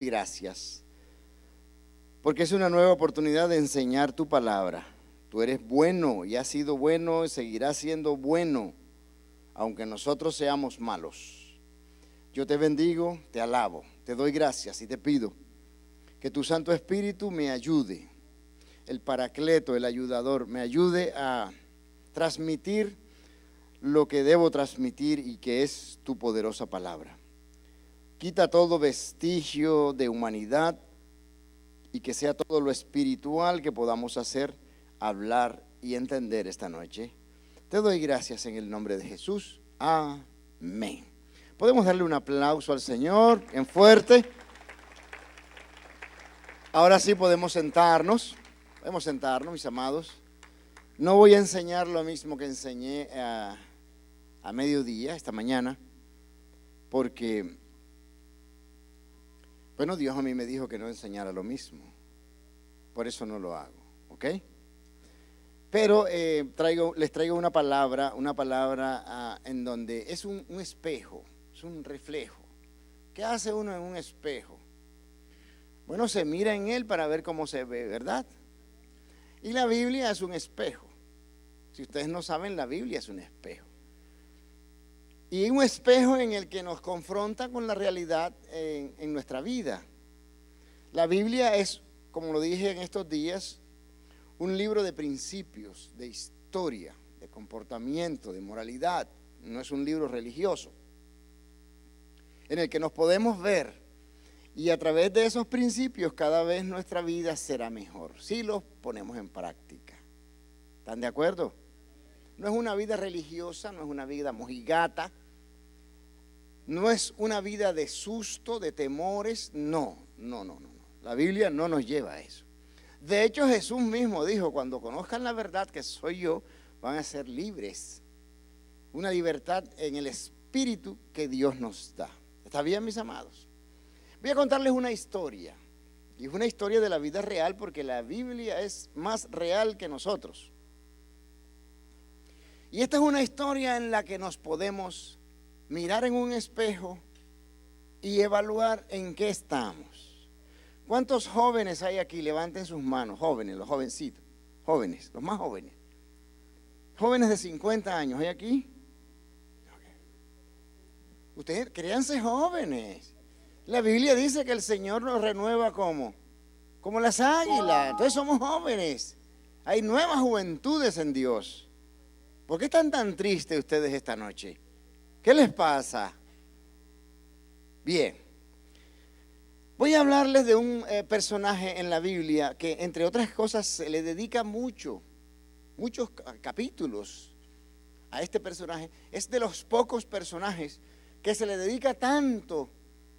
Gracias, porque es una nueva oportunidad de enseñar tu palabra. Tú eres bueno y has sido bueno y seguirás siendo bueno, aunque nosotros seamos malos. Yo te bendigo, te alabo, te doy gracias y te pido que tu Santo Espíritu me ayude, el Paracleto, el ayudador, me ayude a transmitir lo que debo transmitir y que es tu poderosa palabra. Quita todo vestigio de humanidad y que sea todo lo espiritual que podamos hacer, hablar y entender esta noche. Te doy gracias en el nombre de Jesús. Amén. Podemos darle un aplauso al Señor en fuerte. Ahora sí podemos sentarnos. Podemos sentarnos, mis amados. No voy a enseñar lo mismo que enseñé a mediodía, esta mañana, porque bueno, Dios a mí me dijo que no enseñara lo mismo, por eso no lo hago, ¿ok? Pero les traigo una palabra en donde es un espejo, es un reflejo. ¿Qué hace uno en un espejo? Bueno, se mira en él para ver cómo se ve, ¿verdad? Y la Biblia es un espejo. Si ustedes no saben, la Biblia es un espejo. Y un espejo en el que nos confronta con la realidad en nuestra vida. La Biblia es, como lo dije en estos días, un libro de principios, de historia, de comportamiento, de moralidad. No es un libro religioso, en el que nos podemos ver y a través de esos principios cada vez nuestra vida será mejor, si los ponemos en práctica. ¿Están de acuerdo? No es una vida religiosa, no es una vida mojigata, no es una vida de susto, de temores, no. La Biblia no nos lleva a eso. De hecho, Jesús mismo dijo, cuando conozcan la verdad que soy yo, van a ser libres. Una libertad en el espíritu que Dios nos da. ¿Está bien, mis amados? Voy a contarles una historia. Y es una historia de la vida real porque la Biblia es más real que nosotros. Y esta es una historia en la que nos podemos mirar en un espejo y evaluar en qué estamos. ¿Cuántos jóvenes hay aquí? Levanten sus manos, jóvenes, los jovencitos, jóvenes, los más jóvenes. Jóvenes de 50 años, ¿hay aquí? Ustedes créanse jóvenes. La Biblia dice que el Señor nos renueva como las águilas. Entonces somos jóvenes. Hay nuevas juventudes en Dios. ¿Por qué están tan tristes ustedes esta noche? ¿Qué les pasa? Bien, voy a hablarles de un personaje en la Biblia que, entre otras cosas, se le dedica muchos capítulos a este personaje. Es de los pocos personajes que se le dedica tanto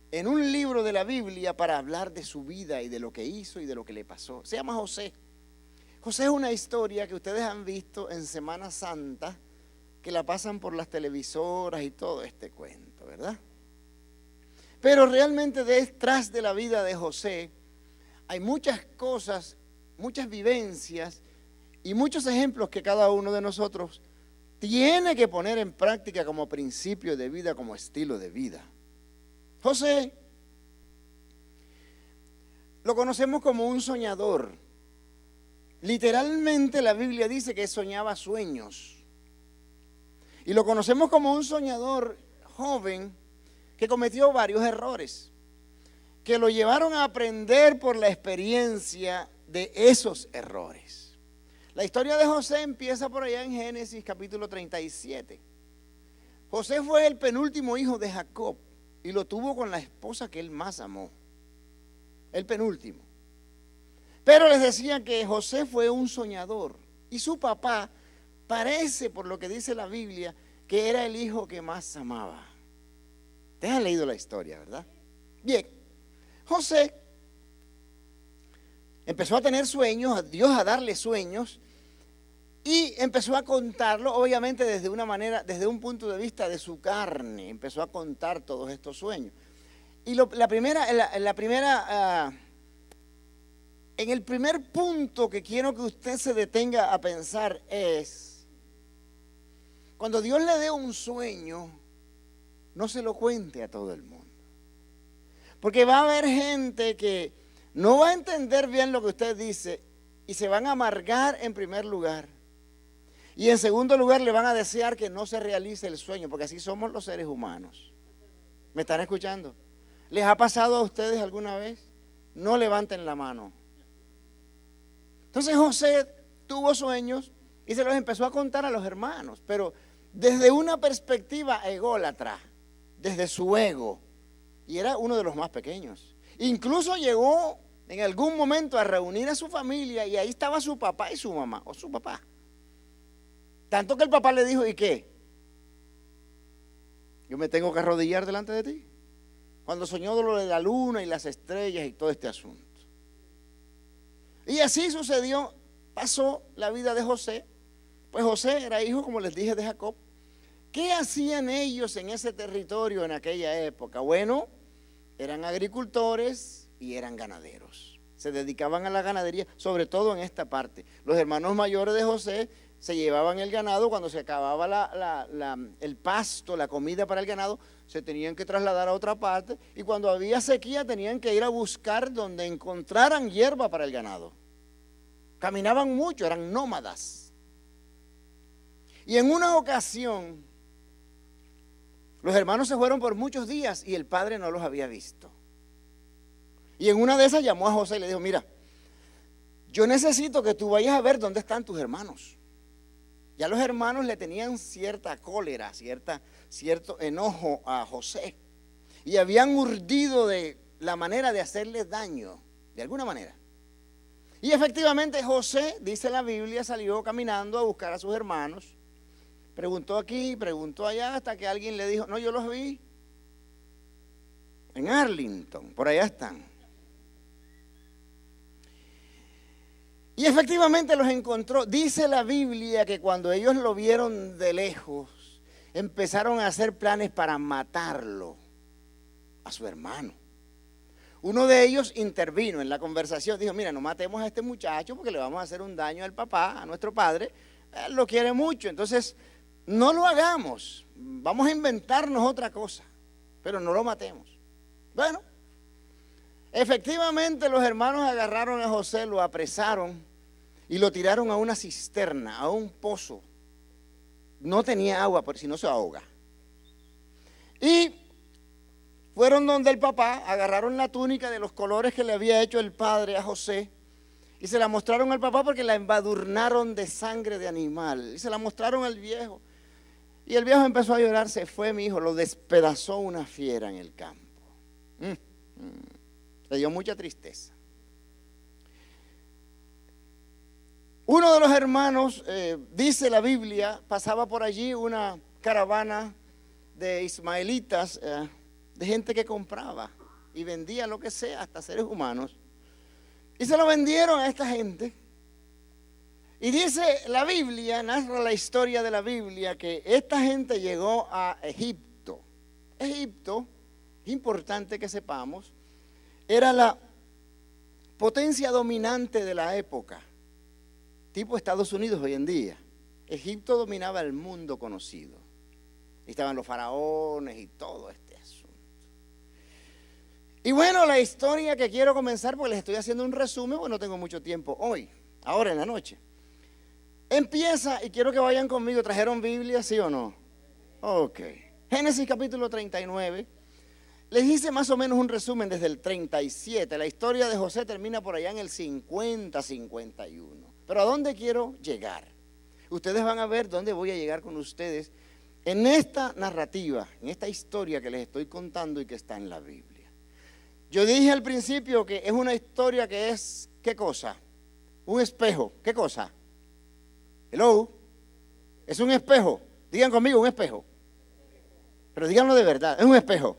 en un libro de la Biblia para hablar de su vida y de lo que hizo y de lo que le pasó. Se llama José. José es una historia que ustedes han visto en Semana Santa, que la pasan por las televisoras y todo este cuento, ¿verdad? Pero realmente detrás de la vida de José hay muchas cosas, muchas vivencias y muchos ejemplos que cada uno de nosotros tiene que poner en práctica como principio de vida, como estilo de vida. José lo conocemos como un soñador. Literalmente la Biblia dice que soñaba sueños. Y lo conocemos como un soñador joven que cometió varios errores, que lo llevaron a aprender por la experiencia de esos errores. La historia de José empieza por allá en Génesis capítulo 37. José fue el penúltimo hijo de Jacob y lo tuvo con la esposa que él más amó. El penúltimo. Pero les decía que José fue un soñador y su papá parece, por lo que dice la Biblia, que era el hijo que más amaba. Ustedes han leído la historia, ¿verdad? Bien, José empezó a tener sueños, a Dios a darle sueños y empezó a contarlo, obviamente desde una manera, desde un punto de vista de su carne, empezó a contar todos estos sueños. Y en el primer punto que quiero que usted se detenga a pensar es, cuando Dios le dé un sueño, no se lo cuente a todo el mundo. Porque va a haber gente que no va a entender bien lo que usted dice y se van a amargar en primer lugar. Y en segundo lugar le van a desear que no se realice el sueño, porque así somos los seres humanos. ¿Me están escuchando? ¿Les ha pasado a ustedes alguna vez? No levanten la mano. Entonces José tuvo sueños y se los empezó a contar a los hermanos, pero desde una perspectiva ególatra, desde su ego, y era uno de los más pequeños. Incluso llegó en algún momento a reunir a su familia y ahí estaba su papá y su mamá, o su papá. Tanto que el papá le dijo, ¿y qué? Yo me tengo que arrodillar delante de ti. Cuando soñó lo de la luna y las estrellas y todo este asunto. Y así sucedió, pasó la vida de José. Pues José era hijo, como les dije, de Jacob. ¿Qué hacían ellos en ese territorio en aquella época? Bueno, eran agricultores y eran ganaderos. Se dedicaban a la ganadería, sobre todo en esta parte. Los hermanos mayores de José se llevaban el ganado. Cuando se acababa el pasto, la comida para el ganado, se tenían que trasladar a otra parte, y cuando había sequía tenían que ir a buscar donde encontraran hierba para el ganado. Caminaban mucho, eran nómadas. Y en una ocasión los hermanos se fueron por muchos días y el padre no los había visto. Y en una de esas llamó a José y le dijo, mira, yo necesito que tú vayas a ver dónde están tus hermanos. Ya los hermanos le tenían cierta cólera, cierto enojo a José. Y habían urdido de la manera de hacerle daño, de alguna manera. Y efectivamente José, dice la Biblia, salió caminando a buscar a sus hermanos. Preguntó aquí, preguntó allá, hasta que alguien le dijo, no, yo los vi en Arlington, por allá están. Y efectivamente los encontró. Dice la Biblia que cuando ellos lo vieron de lejos, empezaron a hacer planes para matarlo, a su hermano. Uno de ellos intervino en la conversación, dijo, mira, no matemos a este muchacho porque le vamos a hacer un daño al papá, a nuestro padre. Él lo quiere mucho, entonces no lo hagamos, vamos a inventarnos otra cosa, pero no lo matemos. Bueno, efectivamente los hermanos agarraron a José, lo apresaron y lo tiraron a una cisterna, a un pozo. No tenía agua, porque si no se ahoga. Y fueron donde el papá, agarraron la túnica de los colores que le había hecho el padre a José y se la mostraron al papá porque la embadurnaron de sangre de animal. Y se la mostraron al viejo. Y el viejo empezó a llorar, se fue mi hijo, lo despedazó una fiera en el campo. Le dio mucha tristeza. Uno de los hermanos, dice la Biblia, pasaba por allí una caravana de ismaelitas, de gente que compraba y vendía lo que sea, hasta seres humanos. Y se lo vendieron a esta gente. Y dice la Biblia, narra la historia de la Biblia, que esta gente llegó a Egipto. Egipto, importante que sepamos, era la potencia dominante de la época, tipo Estados Unidos hoy en día. Egipto dominaba el mundo conocido. Estaban los faraones y todo este asunto. Y bueno, la historia que quiero comenzar, porque les estoy haciendo un resumen, porque no tengo mucho tiempo hoy, ahora en la noche. Empieza, y quiero que vayan conmigo. ¿Trajeron Biblia, sí o no? Ok. Génesis capítulo 39. Les hice más o menos un resumen desde el 37. La historia de José termina por allá en el 50, 51. Pero ¿a dónde quiero llegar? Ustedes van a ver dónde voy a llegar con ustedes en esta narrativa, en esta historia que les estoy contando y que está en la Biblia. Yo dije al principio que es una historia que es, ¿qué cosa? Un espejo. ¿Qué cosa? Hello. Es un espejo. Digan conmigo, un espejo. Pero díganlo de verdad, es un espejo.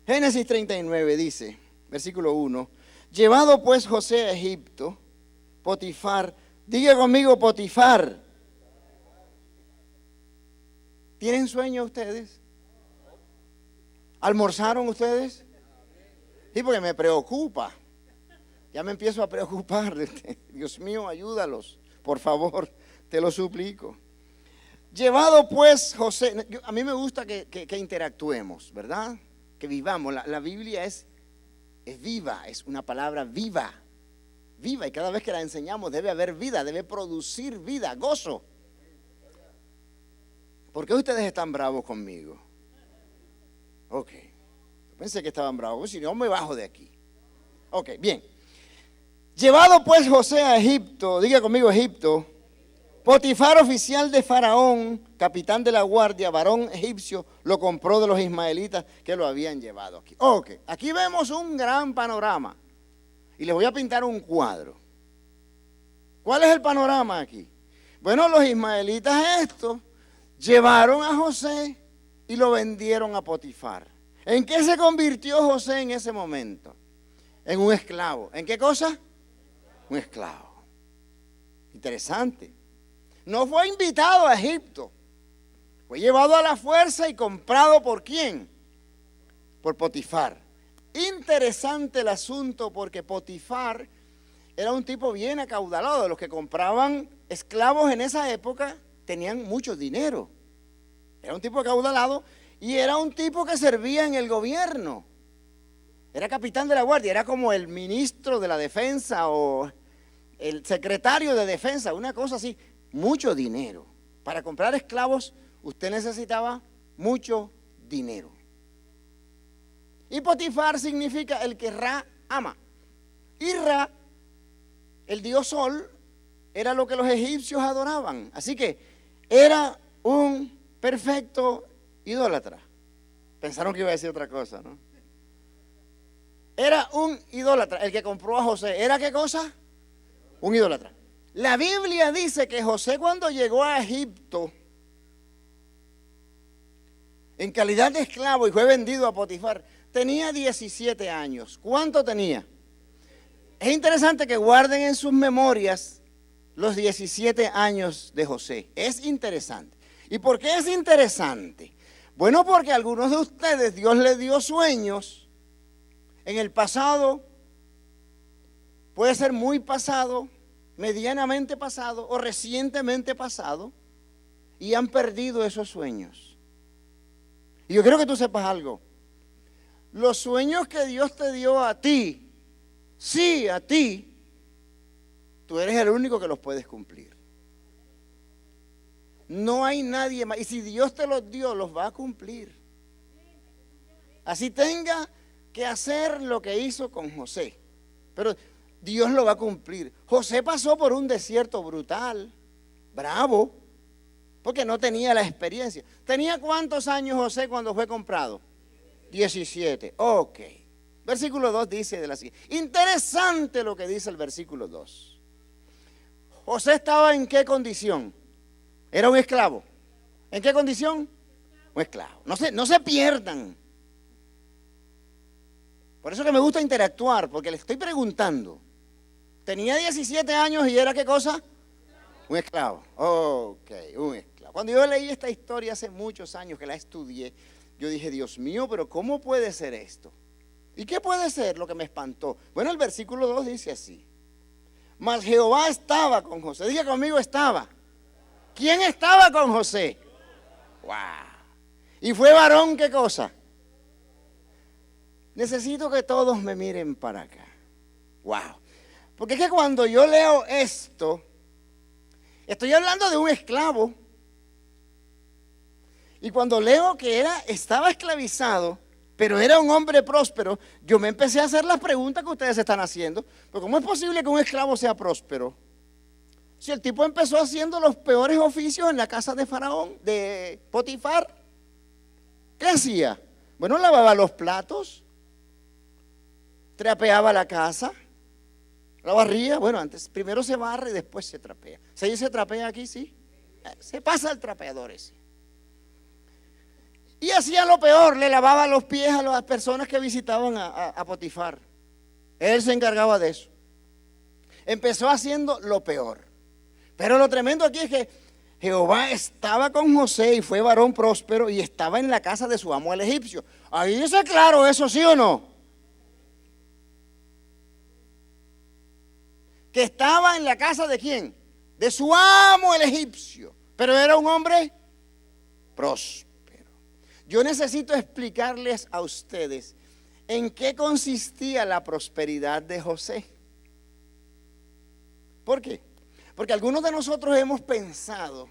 Génesis 39 dice, versículo 1, llevado pues José a Egipto, Potifar, diga conmigo Potifar. ¿Tienen sueño ustedes? ¿Almorzaron ustedes? Sí, porque me preocupa. Ya me empiezo a preocupar. Dios mío, ayúdalos, por favor, te lo suplico. Llevado pues José, a mí me gusta que interactuemos, ¿verdad? Que vivamos. La Biblia es viva, es una palabra viva. Viva, y cada vez que la enseñamos debe haber vida, debe producir vida, gozo. ¿Por qué ustedes están bravos conmigo? Ok, pensé que estaban bravos, si no me bajo de aquí. Ok, bien. Llevado pues José a Egipto, diga conmigo Egipto, Potifar, oficial de Faraón, capitán de la guardia, varón egipcio, lo compró de los ismaelitas que lo habían llevado aquí. Ok, aquí vemos un gran panorama y les voy a pintar un cuadro. ¿Cuál es el panorama aquí? Bueno, los ismaelitas estos llevaron a José y lo vendieron a Potifar. ¿En qué se convirtió José en ese momento? En un esclavo. ¿En qué cosa? Un esclavo. Interesante. No fue invitado a Egipto. Fue llevado a la fuerza y comprado ¿por quién? Por Potifar. Interesante el asunto porque Potifar era un tipo bien acaudalado. Los que compraban esclavos en esa época tenían mucho dinero. Era un tipo acaudalado y era un tipo que servía en el gobierno. Era capitán de la guardia, era como el ministro de la defensa o el secretario de defensa, una cosa así. Mucho dinero. Para comprar esclavos usted necesitaba mucho dinero. Y Potifar significa el que Ra ama. Y Ra, el dios sol, era lo que los egipcios adoraban. Así que era un perfecto idólatra. Pensaron que iba a decir otra cosa, ¿no? Era un idólatra. El que compró a José, ¿era qué cosa? Un idólatra. La Biblia dice que José cuando llegó a Egipto, en calidad de esclavo y fue vendido a Potifar, tenía 17 años. ¿Cuánto tenía? Es interesante que guarden en sus memorias los 17 años de José. Es interesante. ¿Y por qué es interesante? Bueno, porque a algunos de ustedes Dios les dio sueños en el pasado, puede ser muy pasado, medianamente pasado o recientemente pasado, y han perdido esos sueños. Y yo quiero que tú sepas algo. Los sueños que Dios te dio a ti, sí, a ti, tú eres el único que los puedes cumplir. No hay nadie más. Y si Dios te los dio, los va a cumplir. Así tenga que hacer lo que hizo con José. Pero Dios lo va a cumplir. José pasó por un desierto brutal, bravo, porque no tenía la experiencia. ¿Tenía cuántos años José cuando fue comprado? 17. Ok. Versículo 2 dice de la siguiente. Interesante lo que dice el versículo 2. José estaba ¿en qué condición? Era un esclavo. ¿En qué condición? Un esclavo. No se pierdan. Por eso que me gusta interactuar, porque le estoy preguntando. Tenía 17 años y era ¿qué cosa? Un esclavo. Ok, un esclavo. Cuando yo leí esta historia hace muchos años que la estudié, yo dije, Dios mío, pero ¿cómo puede ser esto? ¿Y qué puede ser lo que me espantó? Bueno, el versículo 2 dice así. Mas Jehová estaba con José. Diga conmigo, estaba. ¿Quién estaba con José? Wow. ¿Y fue varón qué cosa? Necesito que todos me miren para acá. Wow. Porque es que cuando yo leo esto, estoy hablando de un esclavo. Y cuando leo que estaba esclavizado, pero era un hombre próspero, yo me empecé a hacer las preguntas que ustedes están haciendo. Pero ¿cómo es posible que un esclavo sea próspero? Si el tipo empezó haciendo los peores oficios en la casa de Faraón, de Potifar, ¿qué hacía? Bueno, lavaba los platos, trapeaba la casa, la barría. Bueno, antes, primero se barre y después se trapea. ¿Se dice trapea aquí? Sí. Se pasa el trapeador ese. Y hacía lo peor, le lavaba los pies a las personas que visitaban a Potifar. Él se encargaba de eso. Empezó haciendo lo peor. Pero lo tremendo aquí es que Jehová estaba con José y fue varón próspero y estaba en la casa de su amo el egipcio. Ahí dice claro eso, ¿sí o no? Que estaba en la casa de ¿quién? De su amo el egipcio. Pero era un hombre próspero. Yo necesito explicarles a ustedes en qué consistía la prosperidad de José. ¿Por qué? Porque algunos de nosotros hemos pensado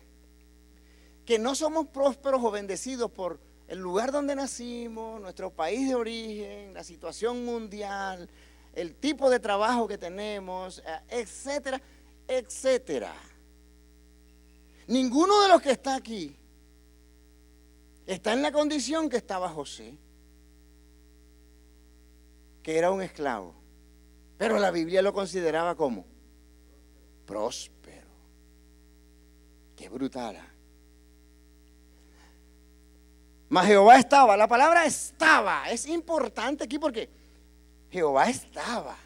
que no somos prósperos o bendecidos por el lugar donde nacimos, nuestro país de origen, la situación mundial, el tipo de trabajo que tenemos, etcétera, etcétera. Ninguno de los que está aquí está en la condición que estaba José, que era un esclavo, pero la Biblia lo consideraba como próspero. Qué brutal. Mas Jehová estaba, la palabra estaba es importante aquí porque Jehová estaba.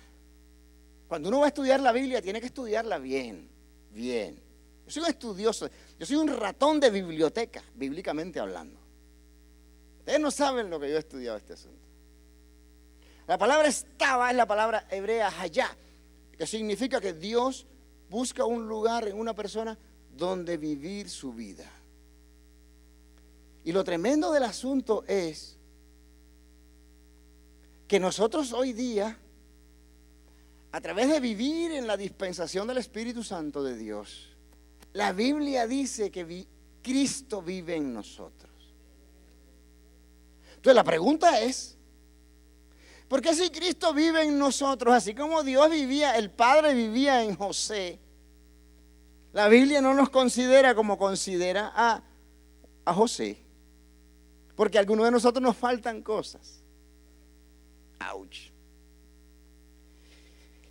Cuando uno va a estudiar la Biblia tiene que estudiarla bien, bien. Yo soy un estudioso, yo soy un ratón de biblioteca, bíblicamente hablando. Ustedes no saben lo que yo he estudiado este asunto. La palabra estaba es la palabra hebrea hayá, que significa que Dios busca un lugar en una persona donde vivir su vida. Y lo tremendo del asunto es que nosotros hoy día, a través de vivir en la dispensación del Espíritu Santo de Dios, la Biblia dice que Cristo vive en nosotros. Entonces la pregunta es, ¿por qué si Cristo vive en nosotros, así como Dios vivía, el Padre vivía en José, la Biblia no nos considera como considera a José? Porque a algunos de nosotros nos faltan cosas. ¡Auch!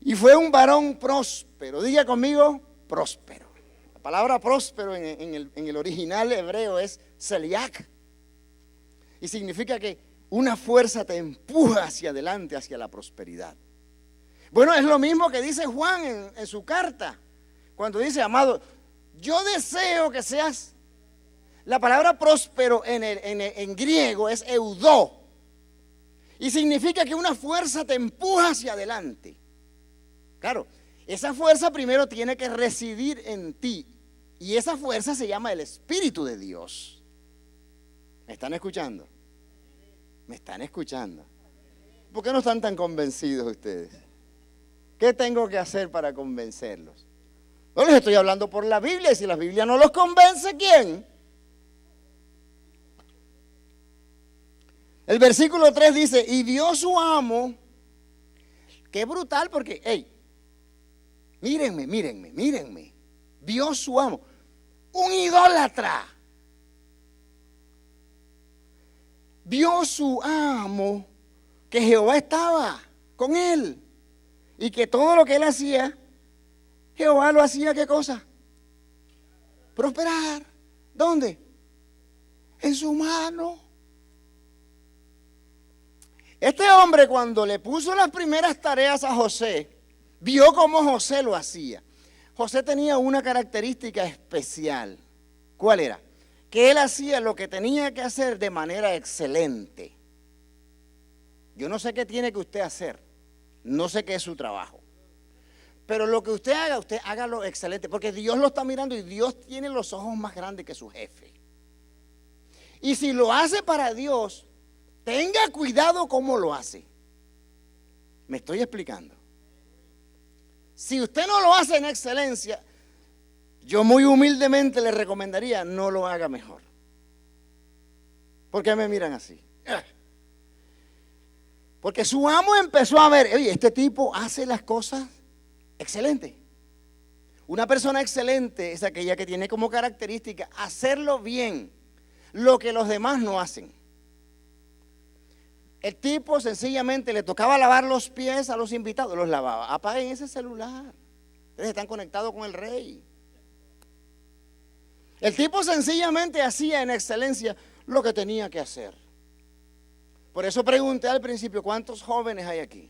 Y fue un varón próspero. Diga conmigo, próspero. La palabra próspero en el original hebreo es seliak. Y significa que una fuerza te empuja hacia adelante, hacia la prosperidad. Bueno, es lo mismo que dice Juan en su carta. Cuando dice, amado, yo deseo que seas. La palabra próspero en griego es eudó. Y significa que una fuerza te empuja hacia adelante. Claro, esa fuerza primero tiene que residir en ti. Y esa fuerza se llama el Espíritu de Dios. ¿Me están escuchando? ¿Me están escuchando? ¿Por qué no están tan convencidos ustedes? ¿Qué tengo que hacer para convencerlos? No les estoy hablando por la Biblia. Y si la Biblia no los convence, ¿quién? El versículo 3 dice, y vio su amo, qué brutal porque, hey, mírenme, vio su amo, un idólatra, vio su amo que Jehová estaba con él y que todo lo que él hacía, Jehová lo hacía, ¿qué cosa? Prosperar. ¿Dónde? En su mano. Este hombre, cuando le puso las primeras tareas a José, vio cómo José lo hacía. José tenía una característica especial. ¿Cuál era? Que él hacía lo que tenía que hacer de manera excelente. Yo no sé qué tiene que usted hacer, no sé qué es su trabajo, pero lo que usted hágalo excelente, porque Dios lo está mirando y Dios tiene los ojos más grandes que su jefe. Y si lo hace para Dios, tenga cuidado cómo lo hace. ¿Me estoy explicando? Si usted no lo hace en excelencia, yo muy humildemente le recomendaría no lo haga mejor. ¿Por qué me miran así? Porque su amo empezó a ver, oye, este tipo hace las cosas excelentes. Una persona excelente es aquella que tiene como característica hacerlo bien, lo que los demás no hacen. El tipo sencillamente le tocaba lavar los pies a los invitados, los lavaba. Apaguen ese celular, ustedes están conectados con el rey. El tipo sencillamente hacía en excelencia lo que tenía que hacer. Por eso pregunté al principio, ¿cuántos jóvenes hay aquí?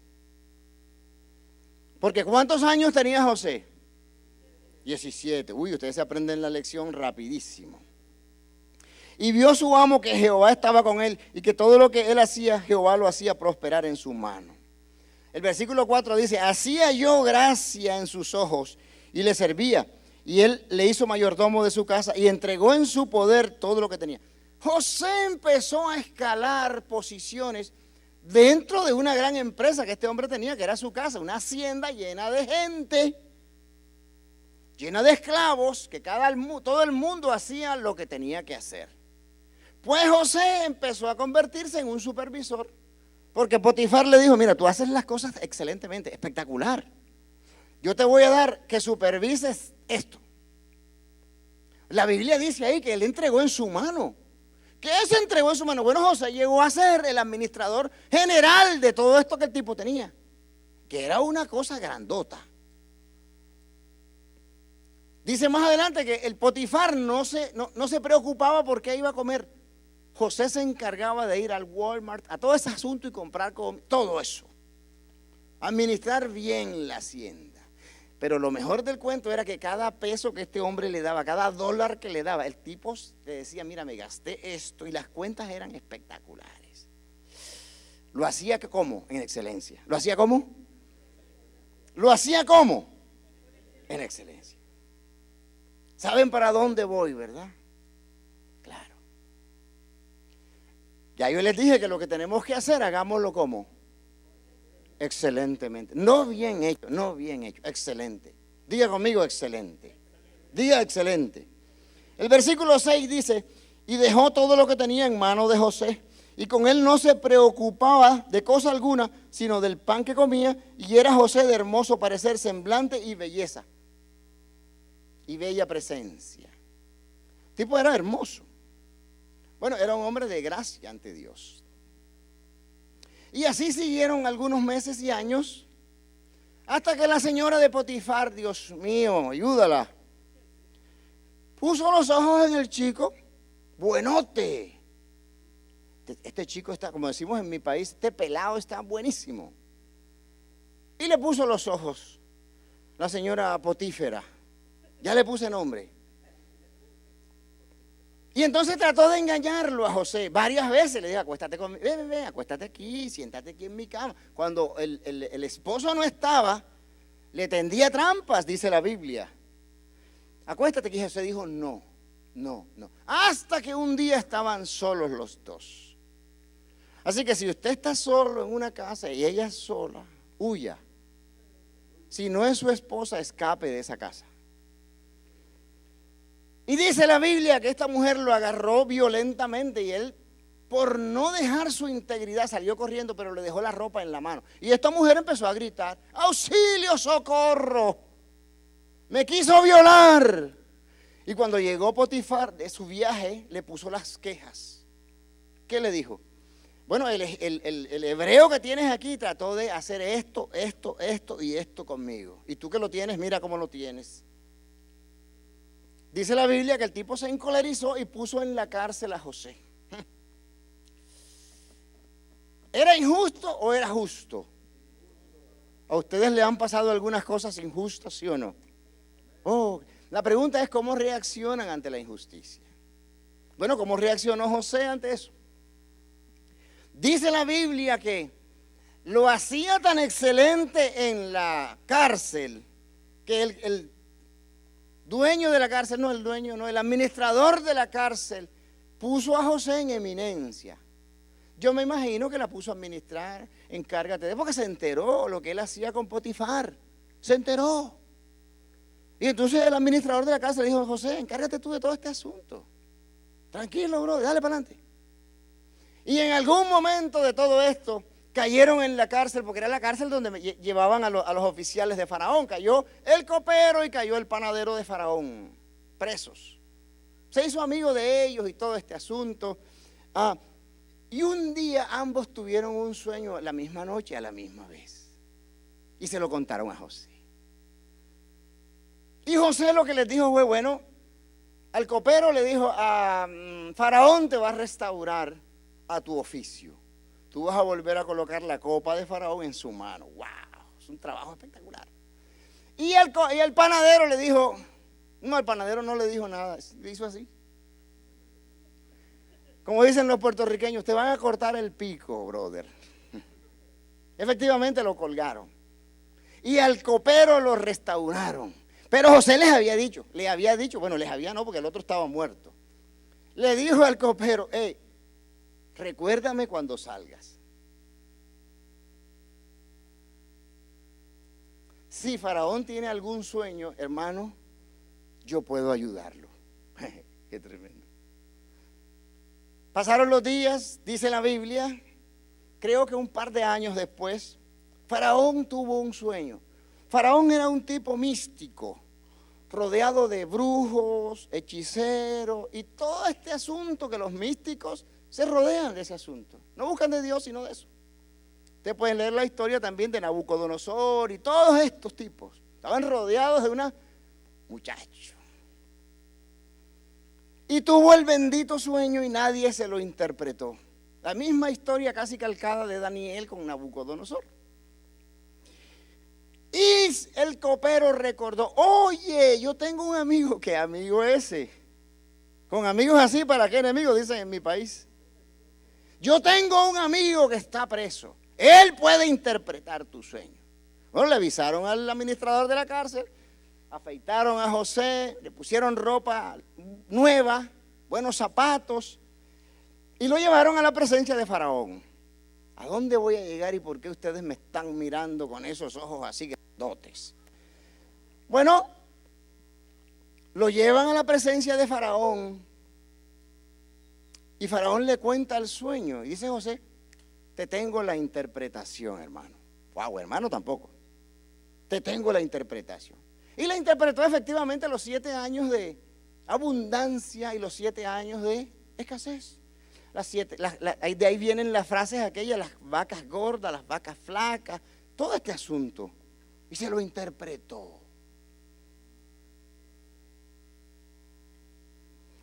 Porque ¿cuántos años tenía José? 17. Uy, ustedes se aprenden la lección rapidísimo. Y vio su amo que Jehová estaba con él y que todo lo que él hacía, Jehová lo hacía prosperar en su mano. El versículo 4 dice, hacía yo gracia en sus ojos y le servía. Y él le hizo mayordomo de su casa y entregó en su poder todo lo que tenía. José empezó a escalar posiciones dentro de una gran empresa que este hombre tenía, que era su casa, una hacienda llena de gente, llena de esclavos, que todo el mundo hacía lo que tenía que hacer. Pues José empezó a convertirse en un supervisor, porque Potifar le dijo, mira, tú haces las cosas excelentemente, espectacular. Yo te voy a dar que supervises esto. La Biblia dice ahí que él entregó en su mano. ¿Qué se entregó en su mano? Bueno, José llegó a ser el administrador general de todo esto que el tipo tenía, que era una cosa grandota. Dice más adelante que el Potifar no se preocupaba por qué iba a comer. José se encargaba de ir al Walmart, a todo ese asunto y comprar todo eso. Administrar bien la hacienda. Pero lo mejor del cuento era que cada peso que este hombre le daba, cada dólar que le daba, el tipo le decía, mira, me gasté esto, y las cuentas eran espectaculares. Lo hacía ¿cómo? En excelencia. ¿Lo hacía cómo? ¿Lo hacía cómo? En excelencia. ¿Saben para dónde voy, verdad? Claro. Ya yo les dije que lo que tenemos que hacer, hagámoslo ¿cómo? Excelentemente. No bien hecho, no bien hecho, excelente. Diga conmigo excelente. Diga excelente. El versículo 6 dice, y dejó todo lo que tenía en mano de José, y con él no se preocupaba de cosa alguna, sino del pan que comía, y era José de hermoso parecer, semblante y belleza, y bella presencia. El tipo era hermoso. Bueno, era un hombre de gracia ante Dios. Y así siguieron algunos meses y años, hasta que la señora de Potifar, Dios mío, ayúdala, puso los ojos en el chico, buenote. Este chico está, como decimos en mi país, este pelado está buenísimo. Y le puso los ojos la señora Potífera, ya le puse nombre. Y entonces trató de engañarlo a José varias veces. Le dijo, acuéstate conmigo, ven, acuéstate aquí, siéntate aquí en mi cama. Cuando el esposo no estaba, le tendía trampas, dice la Biblia. Acuéstate aquí. José dijo, no. Hasta que un día estaban solos los dos. Así que si usted está solo en una casa y ella es sola, huya. Si no es su esposa, escape de esa casa. Y dice la Biblia que esta mujer lo agarró violentamente y él, por no dejar su integridad, salió corriendo, pero le dejó la ropa en la mano. Y esta mujer empezó a gritar, ¡auxilio, socorro! ¡Me quiso violar! Y cuando llegó Potifar de su viaje, le puso las quejas. ¿Qué le dijo? Bueno, el hebreo que tienes aquí trató de hacer esto y esto conmigo. Y tú que lo tienes, mira cómo lo tienes. Dice la Biblia que el tipo se encolerizó y puso en la cárcel a José. ¿Era injusto o era justo? ¿A ustedes le han pasado algunas cosas injustas, sí o no? La pregunta es cómo reaccionan ante la injusticia. Bueno, ¿cómo reaccionó José ante eso? Dice la Biblia que lo hacía tan excelente en la cárcel que el dueño de la cárcel, el administrador de la cárcel puso a José en eminencia. Yo me imagino que la puso a administrar, encárgate de, porque se enteró lo que él hacía con Potifar, se enteró. Y entonces el administrador de la cárcel le dijo, José, encárgate tú de todo este asunto. Tranquilo, bro, dale para adelante. Y en algún momento de todo esto, cayeron en la cárcel, porque era la cárcel donde llevaban a los oficiales de Faraón. Cayó el copero y cayó el panadero de Faraón, presos. Se hizo amigo de ellos y todo este asunto. Y un día ambos tuvieron un sueño la misma noche, a la misma vez. Y se lo contaron a José. Y José lo que les dijo fue, bueno, al copero le dijo, Faraón te va a restaurar a tu oficio. Tú vas a volver a colocar la copa de Faraón en su mano. ¡Wow! Es un trabajo espectacular. Y el panadero le dijo, no, el panadero no le dijo nada, le hizo así. Como dicen los puertorriqueños, te van a cortar el pico, brother. Efectivamente lo colgaron. Y al copero lo restauraron. Pero José les había dicho, bueno, les había no, porque el otro estaba muerto. le dijo al copero, hey, recuérdame cuando salgas. Si Faraón tiene algún sueño, hermano, yo puedo ayudarlo. Qué tremendo. Pasaron los días, dice la Biblia, creo que un par de años después, Faraón tuvo un sueño. Faraón era un tipo místico, rodeado de brujos, hechiceros y todo este asunto que los místicos se rodean de ese asunto. No buscan de Dios sino de eso. Ustedes pueden leer la historia también de Nabucodonosor y todos estos tipos. Estaban rodeados de una muchacho. Y tuvo el bendito sueño y nadie se lo interpretó. La misma historia casi calcada de Daniel con Nabucodonosor. Y el copero recordó, oye, yo tengo un amigo, ¿qué amigo ese? Con amigos así, ¿para qué enemigos? Dicen en mi país. Yo tengo un amigo que está preso. Él puede interpretar tu sueño. Bueno, le avisaron al administrador de la cárcel, afeitaron a José, le pusieron ropa nueva, buenos zapatos, y lo llevaron a la presencia de Faraón. ¿A dónde voy a llegar y por qué ustedes me están mirando con esos ojos así grandotes? Bueno, lo llevan a la presencia de Faraón y Faraón le cuenta el sueño y dice: José, te tengo la interpretación, hermano. Wow, hermano tampoco. Te tengo la interpretación. Y la interpretó efectivamente los 7 años de abundancia y los 7 años de escasez. De ahí vienen las frases aquellas, las vacas gordas, las vacas flacas, todo este asunto. Y se lo interpretó.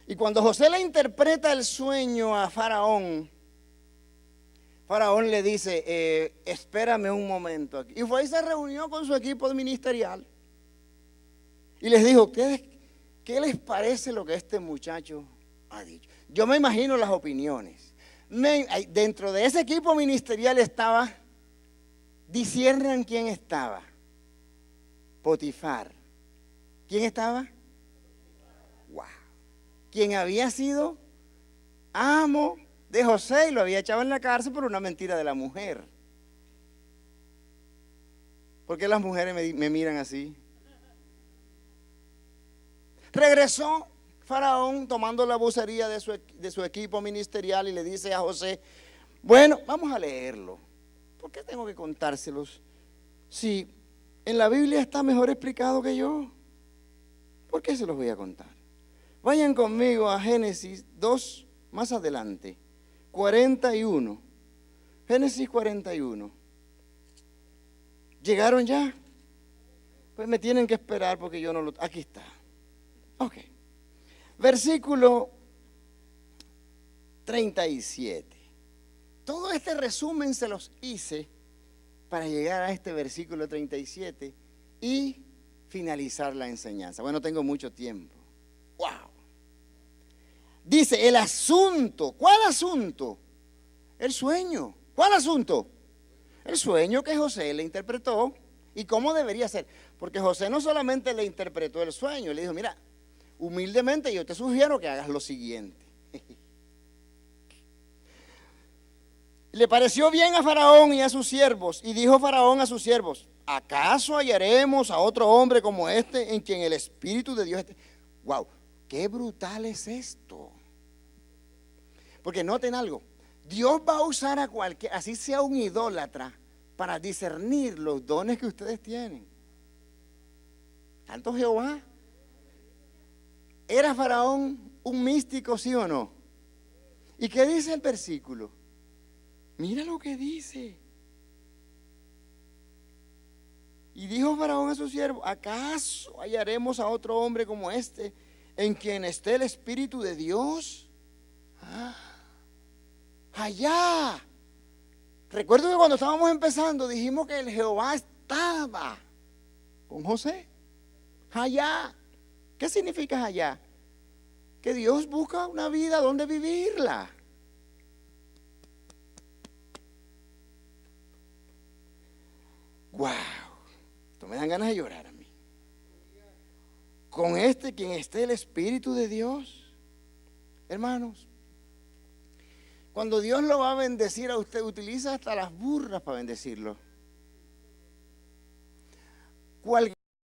Y cuando José le interpreta el sueño a Faraón, Faraón le dice, espérame un momento aquí. Y fue y se reunió con su equipo ministerial. Y les dijo, ¿qué les parece lo que este muchacho ha dicho? Yo me imagino las opiniones. Dentro de ese equipo ministerial estaba, disciernan quién estaba. Potifar. ¿Quién estaba? Wow. Quien había sido amo de José y lo había echado en la cárcel por una mentira de la mujer. ¿Por qué las mujeres me miran así? Regresó Faraón tomando la vocería de su equipo ministerial y le dice a José, bueno, vamos a leerlo. ¿Por qué tengo que contárselos? Si en la Biblia está mejor explicado que yo, ¿por qué se los voy a contar? Vayan conmigo a Génesis 2, más adelante, 41. Génesis 41. ¿Llegaron ya? Pues me tienen que esperar porque yo no lo... Aquí está. Ok. Versículo 37. Todo este resumen se los hice para llegar a este versículo 37 y finalizar la enseñanza. Bueno, tengo mucho tiempo. ¡Wow! Dice el asunto. ¿Cuál asunto? El sueño. ¿Cuál asunto? El sueño que José le interpretó y cómo debería ser. Porque José no solamente le interpretó el sueño, le dijo, mira, humildemente yo te sugiero que hagas lo siguiente. Le pareció bien a Faraón y a sus siervos, y dijo Faraón a sus siervos, ¿acaso hallaremos a otro hombre como este en quien el Espíritu de Dios esté? Wow, qué brutal es esto. Porque noten algo, Dios va a usar a cualquiera, así sea un idólatra, para discernir los dones que ustedes tienen. Tanto Jehová. ¿Era Faraón un místico, sí o no? ¿Y qué dice el versículo? Mira lo que dice. Y dijo Faraón a su siervo, ¿acaso hallaremos a otro hombre como este en quien esté el Espíritu de Dios? Allá. Recuerdo que cuando estábamos empezando dijimos que el Jehová estaba con José. Allá. ¿Qué significa allá? Que Dios busca una vida donde vivirla. Wow, esto me dan ganas de llorar a mí. Con quien esté el Espíritu de Dios. Hermanos, cuando Dios lo va a bendecir a usted, utiliza hasta las burras para bendecirlo.